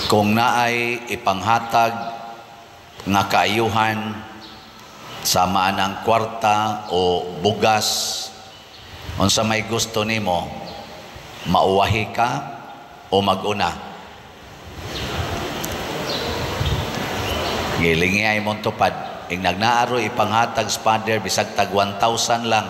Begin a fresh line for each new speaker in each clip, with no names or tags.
Kung naay ipanghatag nga kaayuhan sama ng kwarta o bugas, unsa may gusto nimo, mauwahi ka o maguna? Gilingay mong tupad. Ing nagnaaro ipanghatag sa Father, bisag tag 1,000 lang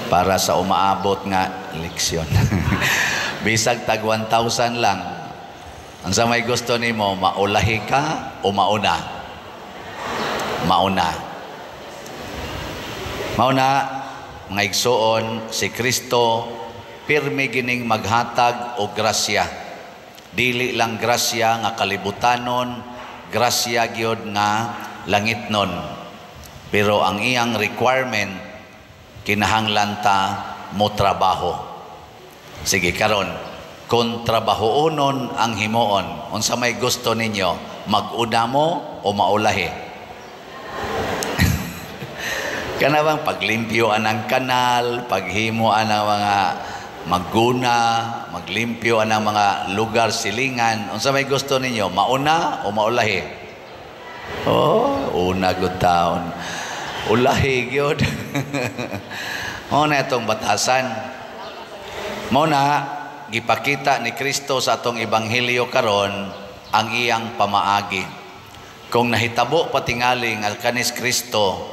para sa umaabot nga leksyon. Bisag tag 1,000 lang. Ang sa may gusto nimo, maulahi ka o mauna? Mauna. Mauna, mga igsoon, si Kristo pirmi gining maghatag o grasya. Dili lang grasya nga kalibutanon, grasya gyud nga langitnon. Pero ang iyang requirement, kinahanglan ta mo trabaho. Sige karon, kung trabahoonon ang himuon, unsa may gusto ninyo, mag-una mo o maulahi? Kanabang paglimpyoan ang kanal, paghimuan ang mga magguna, maglimpyo ang mga lugar silingan, unsa may gusto ninyo, mauna o maulahi? Oh, una good taon. Ulahi gyud. Mo na itong batasan. Mo na gipakita ni Kristo sa atong ebanghelyo karon ang iyang pamaagi. Kung nahitabo patingali nga kanis Kristo,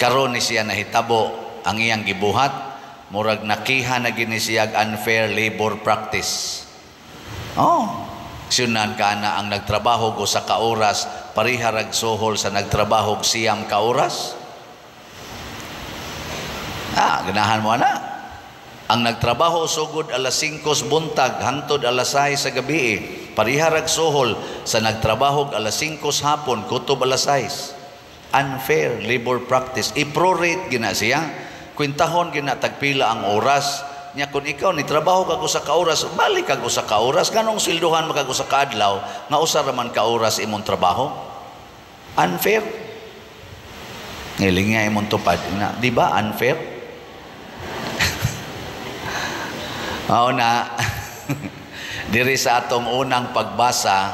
karon ni siya nahitabo ang iyang gibuhat, murag nakiha na gini siya unfair labor practice. Oh, sunan ka na ang nagtrabaho go sa kauras, pariharag sohol sa nagtrabaho siyam kauras. Ganahan mo na. Ang nagtrabaho sugod alas 5 buntag hangtod alas 6 sa gabi, pariharag sohol sa nagtrabaho alas 5 hapon kutob alas 6. Unfair labor practice. I-prorate gina siya. Kwintahon gina tagpila ang oras. Nya kung ikaw ni trabaho kag usa ka oras, balik kag usa ka oras, ganong silduhan magag usa ka adlaw nga usa ra man ka oras imong trabaho. Unfair. Ngilingay imong tupad na, di ba unfair? Mao na diri sa atong unang pagbasa,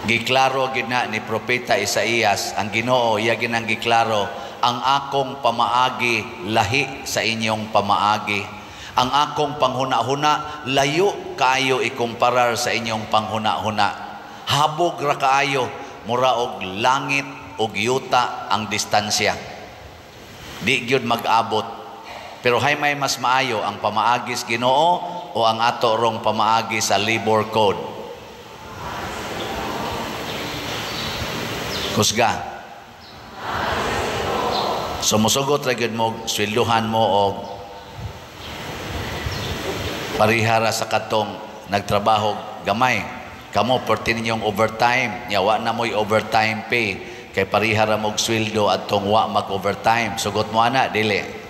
giklaro gid na ni propeta Isaías, ang Ginoo iya ginang giklaro, ang akong pamaagi lahi sa inyong pamaagi. Ang akong panghuna-huna layo kaayo ikumparar sa inyong panghuna-huna. Habog ra kaayo, mura og langit ug yuta ang distansya. Di gyud mag-abot. Pero hay may mas maayo ang pamaagis Ginoo o ang ato rong pamaagi sa labor code? Kusga. Sumusugot ra gyud mo, sweldohan mo og parihara sa katong nagtrabaho gamay. Kamo perti ninyong overtime, yawa na mo'y overtime pay kay parihara mo og sweldo atong wa mag-overtime. Sugot mo ana, dili.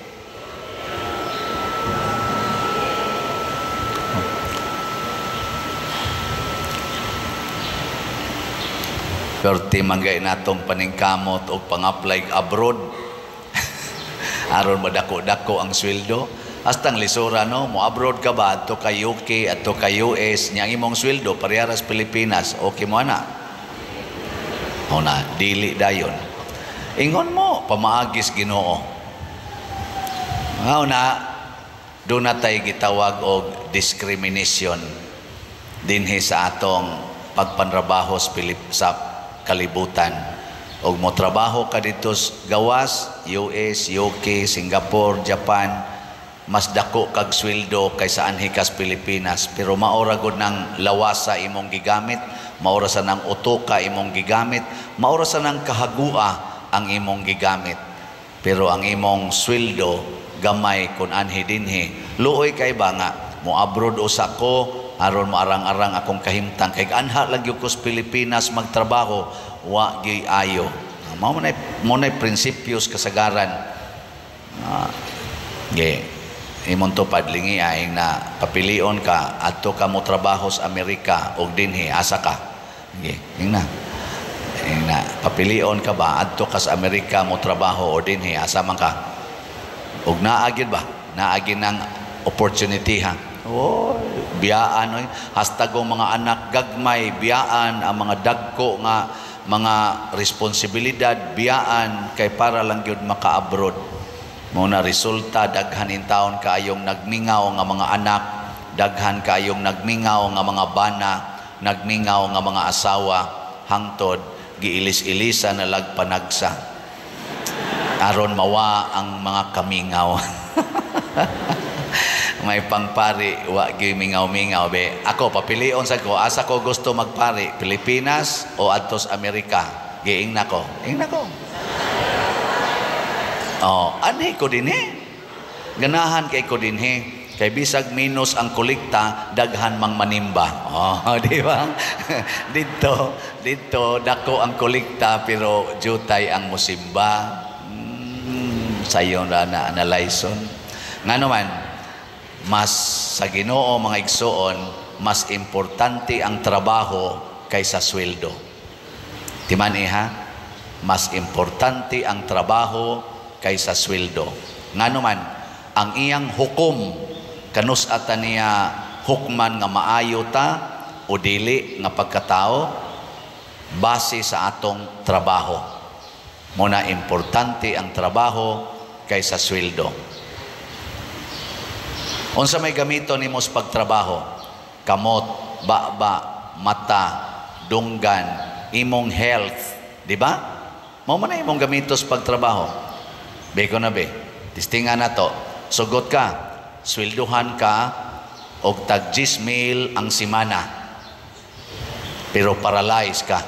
Perti manggay natong paningkamot o pang-apply abroad. Aron madako-dako ang sweldo. Hastang lisura, no? Mo abroad ka ba? Ato ka UK, ato ka US, niyang imong sweldo, pariharas Pilipinas. Okay mo na? O na, dili dayon. Ingon mo, pamaagis Ginoo. O na, doon na tayo gitawag og discrimination dinhi sa atong pagpanrabaho sa kalibutan. Og mo trabaho ka dito gawas, US, UK, Singapore, Japan, mas dako kag sweldo kaysa anhi kas Pilipinas. Pero maora gud nang lawasa imong gigamit, maora sa nang utoka imong gigamit, maora sa nang kahagua ang imong gigamit. Pero ang imong sweldo gamay kun anhi dinhi. Luoy kay ba nga mo abroad usa ko aron mo arang-arang akong kahimtang kay anha lang gyud ko sa Pilipinas magtrabaho, wa gyud ayo. Mao mo nay prinsipyos kasagaran. Imong tupad lingi aing na papilion ka adto ka mo trabaho sa Amerika og dinhi asa ka. Ingna papilion ka ba adto ka sa Amerika mo trabaho o dinhi asa man ka. Og naagid ba? Naagid ng opportunity ha. Oh, biyaan oy. Hasta kung mga anak gagmay biyaan ang mga dagko nga mga responsibilidad biyaan kay para lang gyud maka-abroad. Mao na resulta daghan in taon kaayong nagmingaw nga mga anak, daghan kaayong nagmingaw nga mga bana, nagmingaw nga mga asawa hangtod giilis-ilisan na lagpanagsa aron mawa ang mga kamingaw. May pangpari wa gyud mingaw-mingaw be. Ako papilion sa ko asa ko gusto magpari, Pilipinas o adtos Amerika. Giing nako. Ing nako. Oh, anhi ko dinhi. Ganahan kay ko dinhi. Kay bisag minus ang kolekta, daghan mang manimba. Oh, di ba? dito dako ang kolekta pero jutay ang musimba. Sayon ra na analyson. Ngano man, mas sa Ginoo mga igsoon, mas importante ang trabaho kaysa sweldo. Timan ha? Mas importante ang trabaho kaysa sweldo. Ngano man, ang iyang hukom kanus ata niya hukman nga maayo ta o dili nga pagkatao base sa atong trabaho. Muna importante ang trabaho kaysa sweldo. Unsa may gamito nimo sa pagtrabaho? Kamot, baba, mata, dunggan, imong health, di ba? Mao man imong gamito sa pagtrabaho. Beko na be. Tistingan na to. Sugot ka, swelduhan ka og tag 10,000 ang simana. Pero paralyzed ka.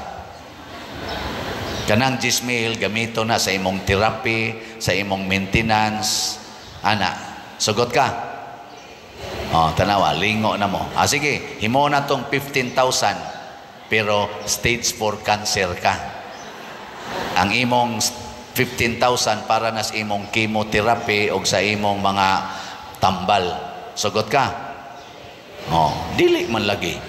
Kanang 10,000 gamito na sa imong therapy, sa imong maintenance. Ana, sugot ka. Oh, tanawa, lingo na mo. Sige, himo na tong 15,000 pero stage 4 cancer ka. Ang imong 15,000 para na sa imong chemotherapy o sa imong mga tambal. Sugot ka? Oh, dili man lagi.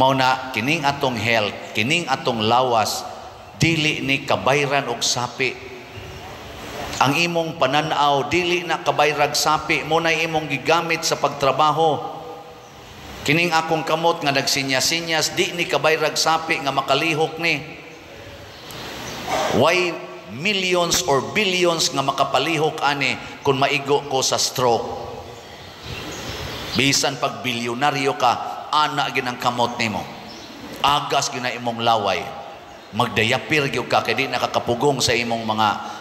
Mao na kining atong health, kining atong lawas, dili ni kabayran og sapi. Ang imong pananaw dili na kabayrag sapi, mo na imong gigamit sa pagtrabaho. Kining akong kamot nga nagsinyas-sinyas di ni kabayrag sapi nga makalihok ni. Why millions or billions nga makapalihok ani kung maigo ko sa stroke. Bisan pag bilyonaryo ka, ana ginang kamot nimo. Agas gina imong laway. Magdayapir gyud ka kay di nakakapugong sa imong mga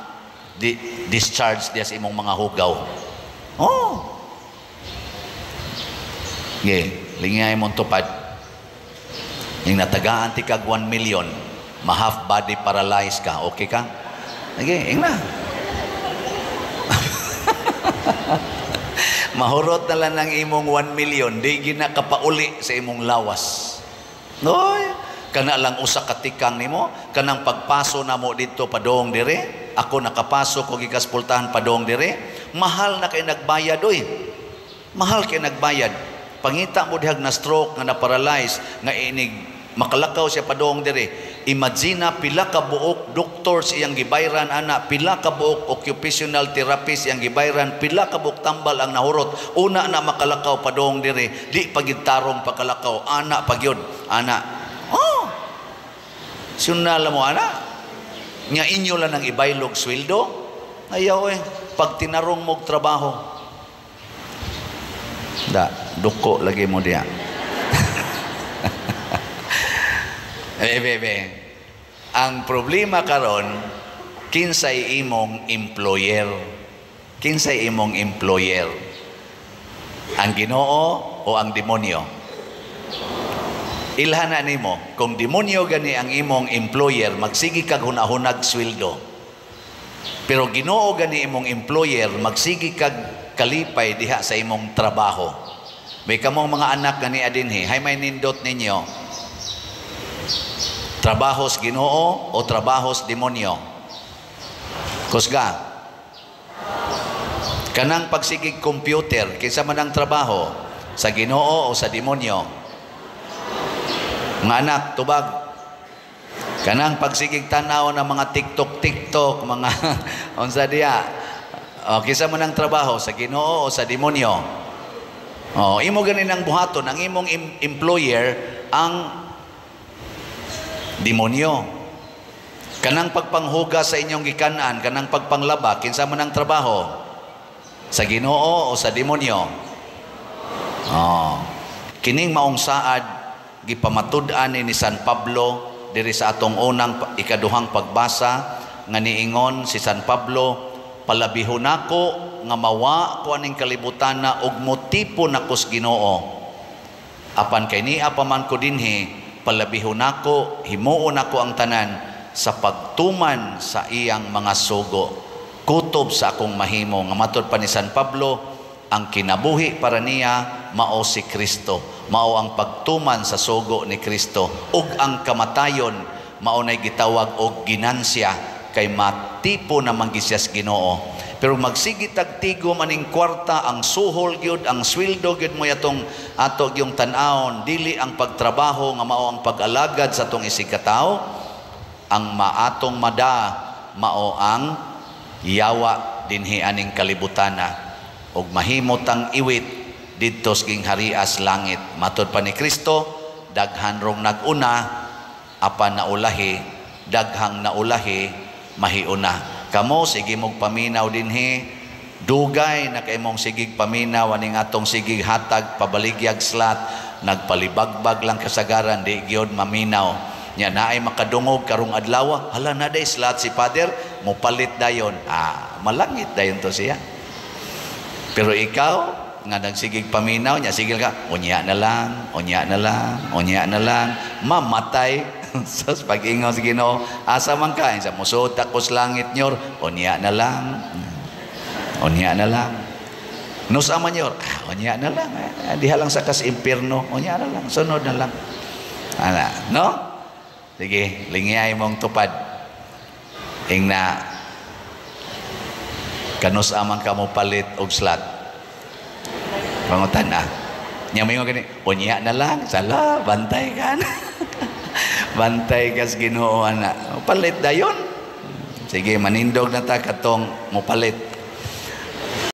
discharge diya sa imong mga hugaw. Oh. Lingay mong tupad. Yung natagaan ti kag 1 million, ma-half body paralyzed ka. Okay ka? Ing na. Mahurot na lang ng imong 1 million, di ginakapauli sa imong lawas. Noy, kana lang usa ka tikang nimo, kanang pagpaso na mo dito padong dire. Ako nakapasok ko gigaspultahan padong dire, mahal na kay nagbayad oy. Mahal kay nagbayad. Pangita mo dihag na stroke nga na paralyze nga inig makalakaw siya padong dire. Imagine pila ka buok doktor siyang gibayran ana, pila ka buok occupational therapist siyang gibayran, pila ka buok tambal ang nahurot. Una na makalakaw padong dire, di pagidtarong pakalakaw ana pagyod. Ana. Oh. Sunala mo ana. Nga inyo lang ang ibaylog sweldo, ayaw pag tinarong mong trabaho, duko lagi mo diya. Bebe, ang problema karon, kinsay imong employer? Kinsay imong employer? Ang Ginoo o ang demonyo? Ilhana nimo, kung demonyo gani ang imong employer, magsigi kag hunahunag sweldo. Pero Ginoo gani imong employer, magsigi kag kalipay diha sa imong trabaho. May kamong mga anak gani adinhi, hay may nindot ninyo. Trabahos Ginoo o trabahos demonyo? Kusga. Kanang pagsigig computer, kinsa man ang trabaho? Sa Ginoo o sa demonyo? Mga anak, tubag. Kanang pagsigig tanaw ng mga TikTok, mga unsa diya. O, kisa man ang trabaho, sa Ginoo o sa demonyo? Oh, imo ganin ang buhaton, ang imong employer ang demonyo. Kanang pagpanghuga sa inyong gikanan, kanang pagpanglaba, kinsa man ang trabaho? Sa Ginoo o sa demonyo? Oh. Kining maong saad gipamatud-an ni San Pablo diri sa atong unang ikaduhang pagbasa nga niingon si San Pablo, palabihon nako nga mawa ko aning kalibutan na og motipo nako sa Ginoo. Apan kay niya pa man ko dinhi, palabihon nako, himuon nako ang tanan sa pagtuman sa iyang mga sugo. Kutob sa akong mahimo. Nga matod pa ni San Pablo, ang kinabuhi para niya mao si Kristo. Mao ang pagtuman sa sugo ni Kristo. Ug ang kamatayon mao nay gitawag og ginansya kay matipo na mangisyas Ginoo. Pero magsigit tagtigo maning kwarta, ang suhol gyud, ang sweldo gyud mo yatong ato yung tan-awon, dili ang pagtrabaho nga mao ang pag-alagad sa atong isikataw, ang maatong mada mao ang yawa dinhi aning kalibutana ug mahimot ang iwit didto sa gingharias langit. Matod pa ni Kristo, daghan rong naguna apan naulahi, daghang naulahi mahiuna. Kamo sige mong paminaw dinhi, dugay na kay mong sigig paminaw aning atong sigig hatag pabaligyag slat, nagpalibagbag lang kasagaran di gyud maminaw. Nya naay makadungog karong adlaw, hala na day slat si Father, mo palit dayon. Malangit dayon to siya. Pero ikaw nga nagsigig paminaw nya sigil ka, unya na lang, unya na lang, unya na lang, mamatay. So, pag-ingaw sa Ginoo, asa man ka, sa musod takos langit nyor, unya na lang, unya na lang. Nusa man nyor, unya na lang, diha lang sa kas impierno, unya na lang, sunod na lang. Ana, no? Sige, lingyay mong tupad. Ingna, kanus amang ka mo palit og slat. Pangutan na. Nya may gani, unya na lang, sala, bantay kan. Bantay kas Ginoo ana. Palit dayon. Sige, manindog na ta katong mo palit.